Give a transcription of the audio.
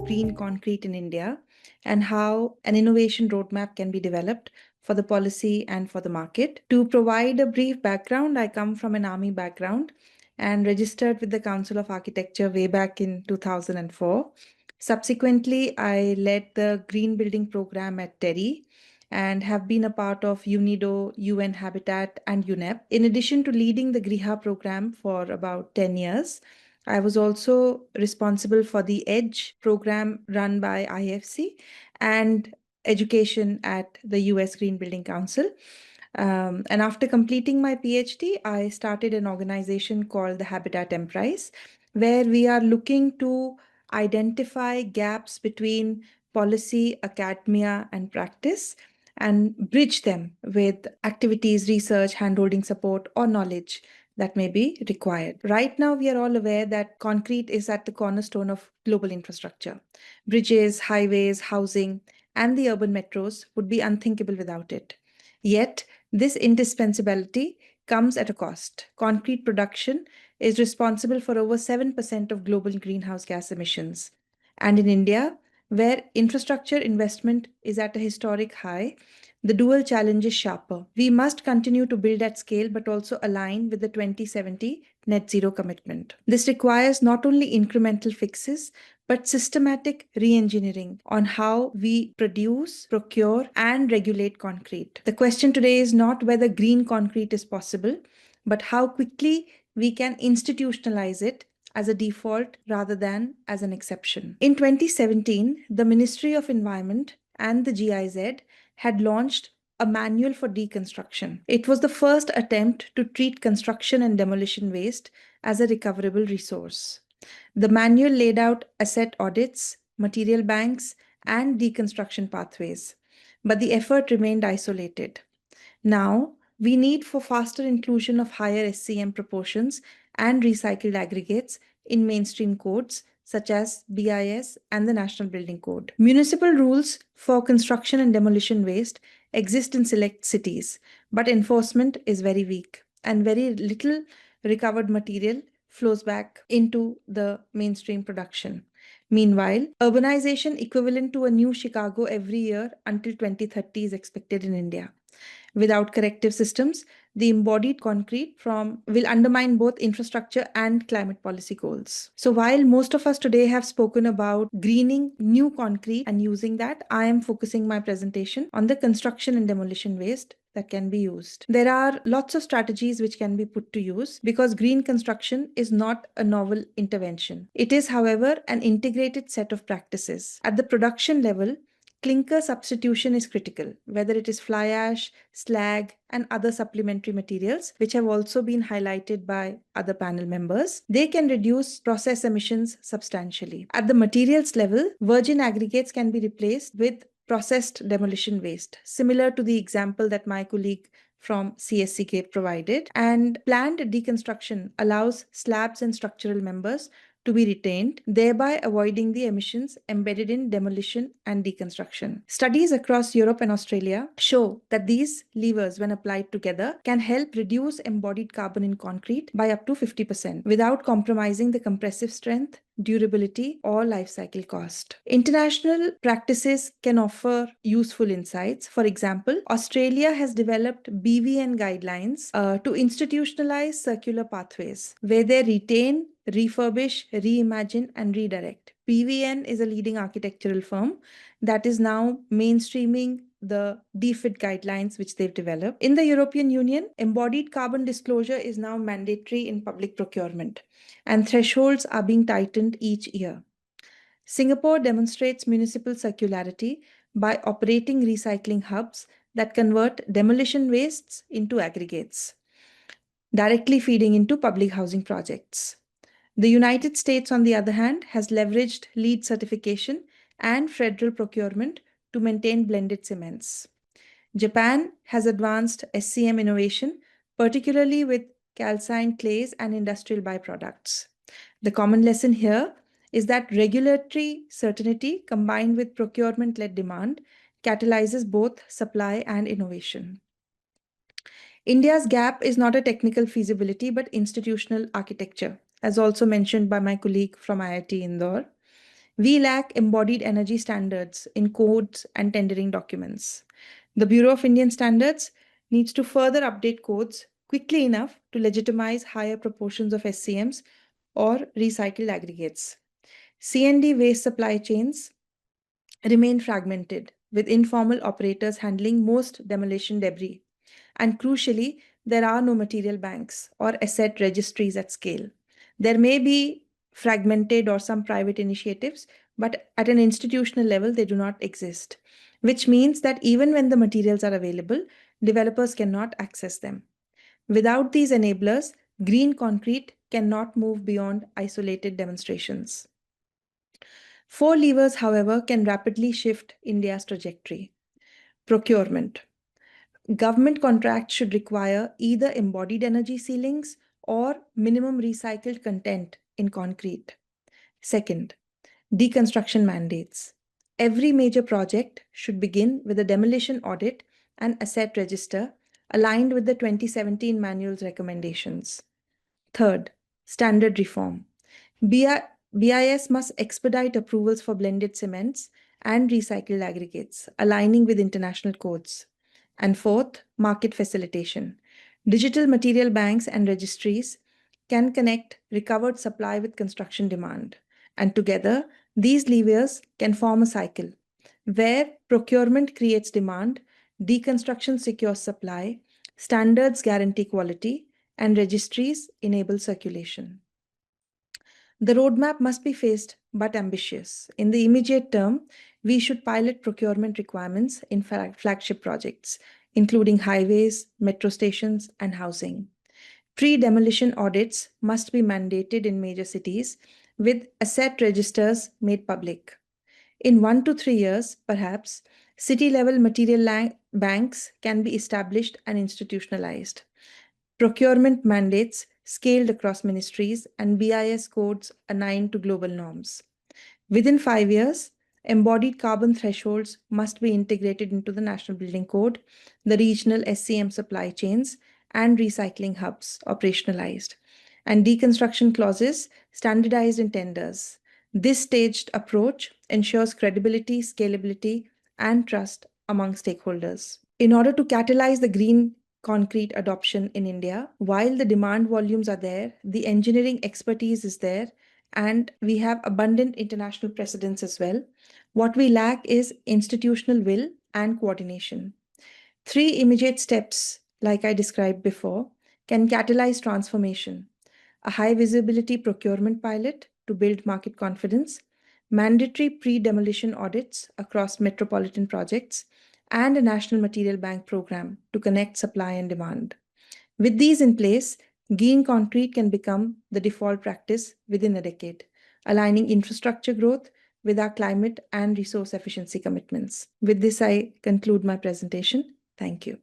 of green concrete in India and how an innovation roadmap can be developed for the policy and for the market. To provide a brief background, I come from an army background and registered with the Council of Architecture way back in 2004. Subsequently, I led the Green Building Program at TERI and have been a part of UNIDO, UN Habitat, and UNEP. In addition to leading the GRIHA program for about 10 years, I was also responsible for the EDGE program run by IFC and education at the US Green Building Council. And after completing my PhD, I started an organization called the Habitat Emprise, where we are looking to identify gaps between policy, academia, and practice and bridge them with activities, research, handholding support, or knowledge that may be required. Right now, we are all aware that concrete is at the cornerstone of global infrastructure. Bridges, highways, housing, and the urban metros would be unthinkable without it. Yet, this indispensability comes at a cost. Concrete production is responsible for over 7% of global greenhouse gas emissions. And in India, where infrastructure investment is at a historic high, the dual challenge is sharper. We must continue to build at scale, but also align with the 2070 net zero commitment. This requires not only incremental fixes, but systematic re-engineering on how we produce, procure, and regulate concrete. The question today is not whether green concrete is possible, but how quickly we can institutionalize it as a default rather than as an exception. In 2017, the Ministry of Environment and the GIZ had launched a manual for deconstruction. It was the first attempt to treat construction and demolition waste as a recoverable resource. The manual laid out asset audits, material banks, and deconstruction pathways, but the effort remained isolated. Now, we need for faster inclusion of higher SCM proportions and recycled aggregates in mainstream codes such as BIS and the National Building Code. Municipal rules for construction and demolition waste exist in select cities, but enforcement is very weak and very little recovered material flows back into the mainstream production. Meanwhile, urbanization equivalent to a new Chicago every year until 2030 is expected in India. Without corrective systems, the embodied concrete will undermine both infrastructure and climate policy goals. So while most of us today have spoken about greening new concrete and using that, I am focusing my presentation on the construction and demolition waste that can be used. There are lots of strategies which can be put to use because green construction is not a novel intervention. It is, however, an integrated set of practices. At the production level, clinker substitution is critical, whether it is fly ash, slag, and other supplementary materials, which have also been highlighted by other panel members. They can reduce process emissions substantially. At the materials level, virgin aggregates can be replaced with processed demolition waste, similar to the example that my colleague from CSC provided. And planned deconstruction allows slabs and structural members to be retained, thereby avoiding the emissions embedded in demolition and deconstruction. Studies across Europe and Australia show that these levers, when applied together, can help reduce embodied carbon in concrete by up to 50% without compromising the compressive strength, durability, or life cycle cost. International practices can offer useful insights. For example, Australia has developed BVN guidelines to institutionalize circular pathways where they retain, refurbish, reimagine, and redirect. BVN is a leading architectural firm that is now mainstreaming the DFID guidelines which they've developed. In the European Union, embodied carbon disclosure is now mandatory in public procurement, and thresholds are being tightened each year. Singapore demonstrates municipal circularity by operating recycling hubs that convert demolition wastes into aggregates, directly feeding into public housing projects. The United States, on the other hand, has leveraged LEED certification and federal procurement to maintain blended cements. Japan has advanced SCM innovation, particularly with calcined clays and industrial byproducts. The common lesson here is that regulatory certainty combined with procurement-led demand catalyzes both supply and innovation. India's gap is not a technical feasibility, but institutional architecture, as also mentioned by my colleague from IIT Indore. We lack embodied energy standards in codes and tendering documents. The Bureau of Indian Standards needs to further update codes quickly enough to legitimize higher proportions of SCMs or recycled aggregates. C&D waste supply chains remain fragmented, with informal operators handling most demolition debris. And crucially, there are no material banks or asset registries at scale. There may be fragmented or some private initiatives, but at an institutional level, they do not exist, which means that even when the materials are available, developers cannot access them. Without these enablers, green concrete cannot move beyond isolated demonstrations. Four levers, however, can rapidly shift India's trajectory. Procurement. Government contracts should require either embodied energy ceilings or minimum recycled content in concrete. Second, deconstruction mandates. Every major project should begin with a demolition audit and asset register aligned with the 2017 manual's recommendations. Third, standard reform. BIS must expedite approvals for blended cements and recycled aggregates, aligning with international codes. And fourth, market facilitation. Digital material banks and registries can connect recovered supply with construction demand. And together, these levers can form a cycle where procurement creates demand, deconstruction secures supply, standards guarantee quality, and registries enable circulation. The roadmap must be phased but ambitious. In the immediate term, we should pilot procurement requirements in flagship projects, including highways, metro stations, and housing. Pre-demolition audits must be mandated in major cities, with asset registers made public. In 1 to 3 years, perhaps, city-level material banks can be established and institutionalized. Procurement mandates scaled across ministries, and BIS codes aligned to global norms. Within 5 years, embodied carbon thresholds must be integrated into the National Building Code, the regional SCM supply chains, and recycling hubs operationalized, and deconstruction clauses standardized in tenders. This staged approach ensures credibility, scalability, and trust among stakeholders. In order to catalyze the green concrete adoption in India, while the demand volumes are there, the engineering expertise is there, and we have abundant international precedents as well. What we lack is institutional will and coordination. Three immediate steps, like I described before, can catalyze transformation: a high visibility procurement pilot to build market confidence, mandatory pre-demolition audits across metropolitan projects, and a national material bank program to connect supply and demand. With these in place, green concrete can become the default practice within a decade, aligning infrastructure growth with our climate and resource efficiency commitments. With this, I conclude my presentation. Thank you.